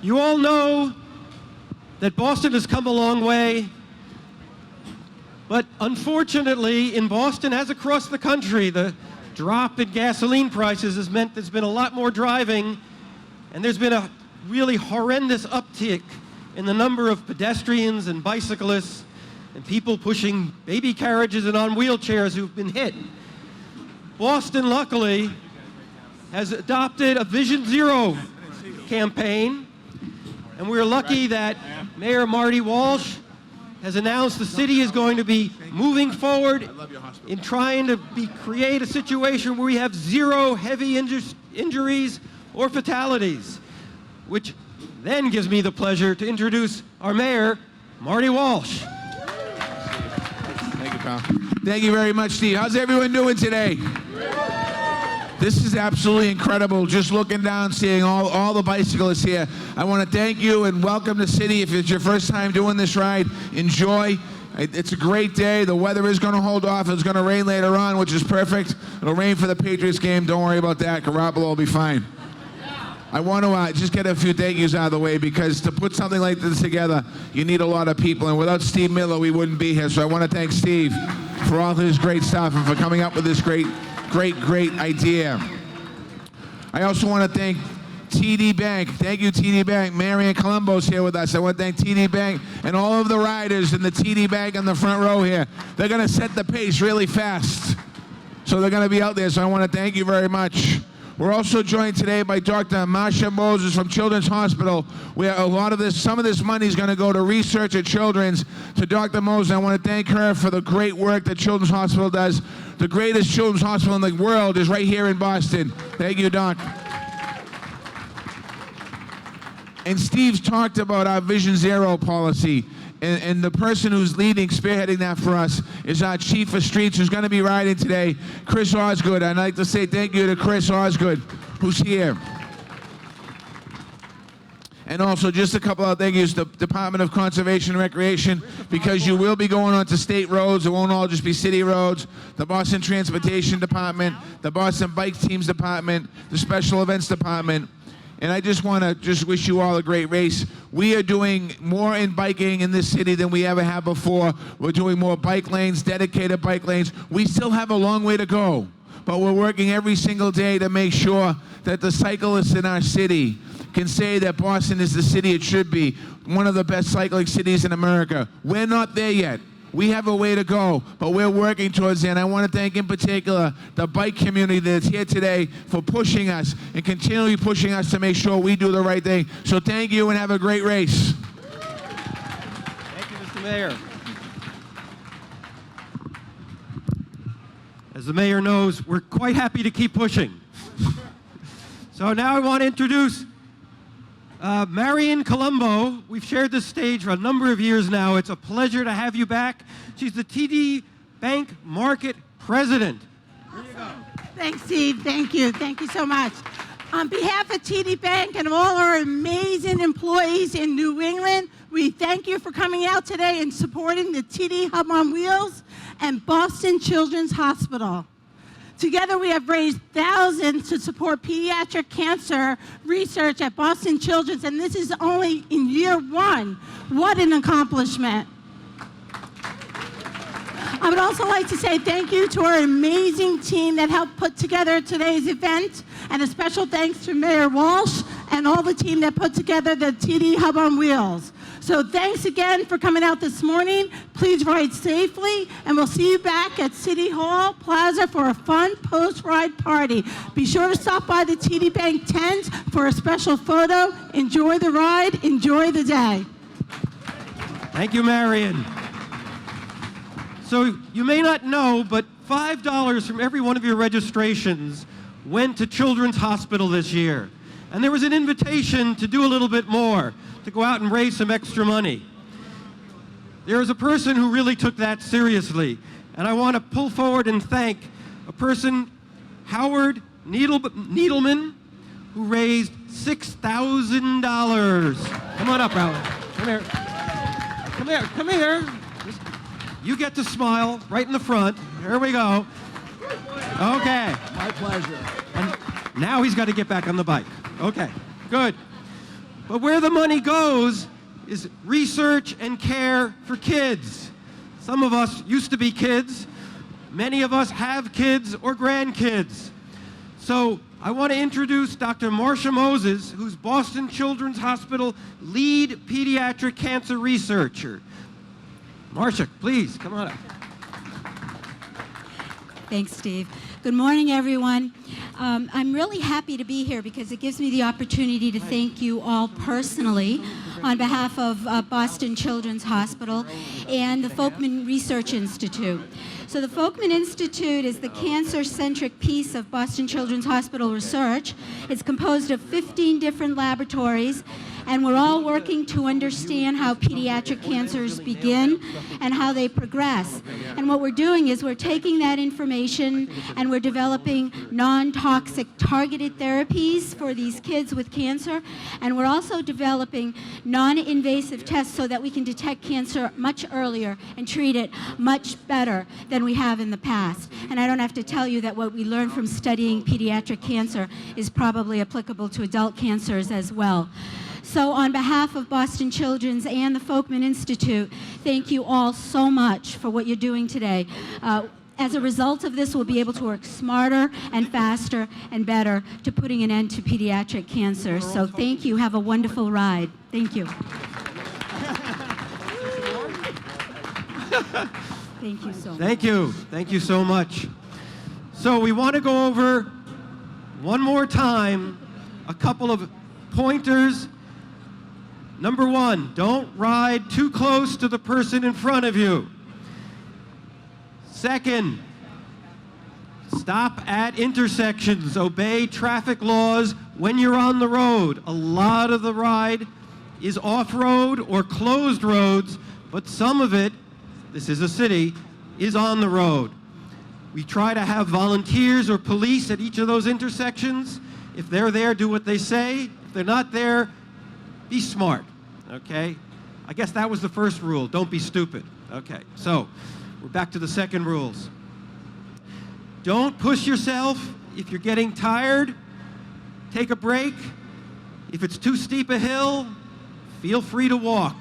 You all know that Boston has come a long way, but unfortunately, in Boston, as across the country, the drop in gasoline prices has meant there's been a lot more driving, and there's been a really horrendous uptick in the number of pedestrians and bicyclists and people pushing baby carriages and on wheelchairs who've been hit. Boston, luckily, has adopted a Vision Zero campaign, and we're lucky that Mayor Marty Walsh has announced the city is going to be moving forward in trying to create a situation where we have zero heavy injuries or fatalities, which then gives me the pleasure to introduce our mayor, Marty Walsh. Thank you, pal. Thank you very much, Steve. How's everyone doing today? This is absolutely incredible, just looking down, seeing all the bicyclists here. I want to thank you and welcome the city. If it's your first time doing this ride, enjoy. It's a great day. The weather is going to hold off. It's going to rain later on, which is perfect. It'll rain for the Patriots game. Don't worry about that. Garoppolo will be fine. I want to just get a few thank yous out of the way, because to put something like this together, you need a lot of people. And without Steve Miller, we wouldn't be here. So I want to thank Steve for all his great stuff and for coming up with this great idea. I also want to thank TD Bank. Thank you, TD Bank. Marion Colombo's here with us. I want to thank TD Bank and all of the riders in the TD Bank on the front row here. They're going to set the pace really fast. So they're going to be out there. So I want to thank you very much. We're also joined today by Dr. Marsha Moses from Children's Hospital, where some of this money is going to go to research at Children's. To Dr. Moses, I want to thank her for the great work that Children's Hospital does. The greatest children's hospital in the world is right here in Boston. Thank you, Doc. And Steve's talked about our Vision Zero policy. And the person who's spearheading that for us is our Chief of Streets, who's going to be riding today, Chris Osgood. I'd like to say thank you to Chris Osgood, who's here. And also just a couple of thank yous to the Department of Conservation and Recreation, because you will be going onto state roads. It won't all just be city roads. The Boston Transportation Department, the Boston Bike Teams Department, the Special Events Department. And I just want to wish you all a great race. We are doing more in biking in this city than we ever have before. We're doing more bike lanes, dedicated bike lanes. We still have a long way to go, but we're working every single day to make sure that the cyclists in our city can say that Boston is the city it should be, one of the best cycling cities in America. We're not there yet. We have a way to go, but we're working towards it. And I want to thank in particular the bike community that's here today for pushing us and continually pushing us to make sure we do the right thing. So thank you and have a great race. Thank you, Mr. Mayor. As the mayor knows, we're quite happy to keep pushing. So now I want to introduce Marion Colombo. We've shared this stage for a number of years now. It's a pleasure to have you back. She's the TD Bank Market President. Here you go. Thanks, Steve. Thank you. Thank you so much. On behalf of TD Bank and all our amazing employees in New England, we thank you for coming out today and supporting the TD Hub on Wheels and Boston Children's Hospital. Together, we have raised thousands to support pediatric cancer research at Boston Children's, and this is only in year one. What an accomplishment. I would also like to say thank you to our amazing team that helped put together today's event, and a special thanks to Mayor Walsh and all the team that put together the TD Hub on Wheels. So thanks again for coming out this morning. Please ride safely, and we'll see you back at City Hall Plaza for a fun post-ride party. Be sure to stop by the TD Bank tent for a special photo. Enjoy the ride. Enjoy the day. Thank you, Marion. So you may not know, but $5 from every one of your registrations went to Children's Hospital this year. And there was an invitation to do a little bit more, to go out and raise some extra money. There is a person who really took that seriously, and I want to pull forward and thank a person, Howard Needleman, who raised $6,000. Come on up, Howard. Come here. Come here. Come here. You get to smile right in the front. Here we go. Okay. My pleasure. And now he's got to get back on the bike. Okay, good. But where the money goes is research and care for kids. Some of us used to be kids. Many of us have kids or grandkids. So I want to introduce Dr. Marcia Moses, who's Boston Children's Hospital lead pediatric cancer researcher. Marcia, please, come on up. Thanks, Steve. Good morning, everyone. I'm really happy to be here because it gives me the opportunity to thank you all personally on behalf of Boston Children's Hospital and the Folkman Research Institute. So the Folkman Institute is the cancer-centric piece of Boston Children's Hospital research. It's composed of 15 different laboratories, and we're all working to understand how pediatric cancers begin and how they progress. And what we're doing is we're taking that information and we're developing non-toxic targeted therapies for these kids with cancer, and we're also developing non-invasive tests so that we can detect cancer much earlier and treat it much better than we have in the past. And I don't have to tell you that what we learned from studying pediatric cancer is probably applicable to adult cancers as well. So on behalf of Boston Children's and the Folkman Institute, thank you all so much for what you're doing today. As a result of this, we'll be able to work smarter and faster and better to putting an end to pediatric cancer. So thank you. Have a wonderful ride. Thank you. Thank you so much. Thank you. Thank you so much. So we want to go over one more time a couple of pointers. Number one, don't ride too close to the person in front of you. Second, stop at intersections. Obey traffic laws when you're on the road. A lot of the ride is off-road or closed roads, but some of it, this is a city, is on the road. We try to have volunteers or police at each of those intersections. If they're there, do what they say. If they're not there, be smart, okay? I guess that was the first rule, don't be stupid. Okay, so we're back to the second rules. Don't push yourself. If you're getting tired, take a break. If it's too steep a hill, feel free to walk.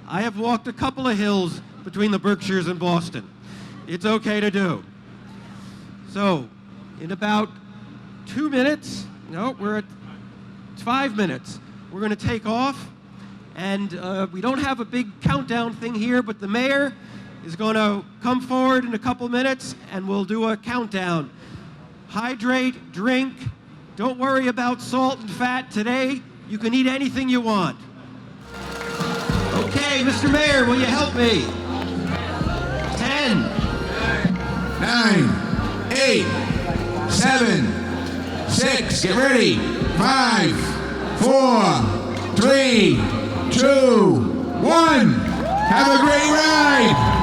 I have walked a couple of hills between the Berkshires and Boston. It's okay to do. So, in about 2 minutes, no, we're at 5 minutes. We're going to take off, and we don't have a big countdown thing here, but the mayor is going to come forward in a couple minutes, and we'll do a countdown. Hydrate, drink. Don't worry about salt and fat today. You can eat anything you want. Okay, Mr. Mayor, will you help me? 10, 9, 8, 7, 6, get ready. 5, 4, 3, 2, 1. Have a great ride.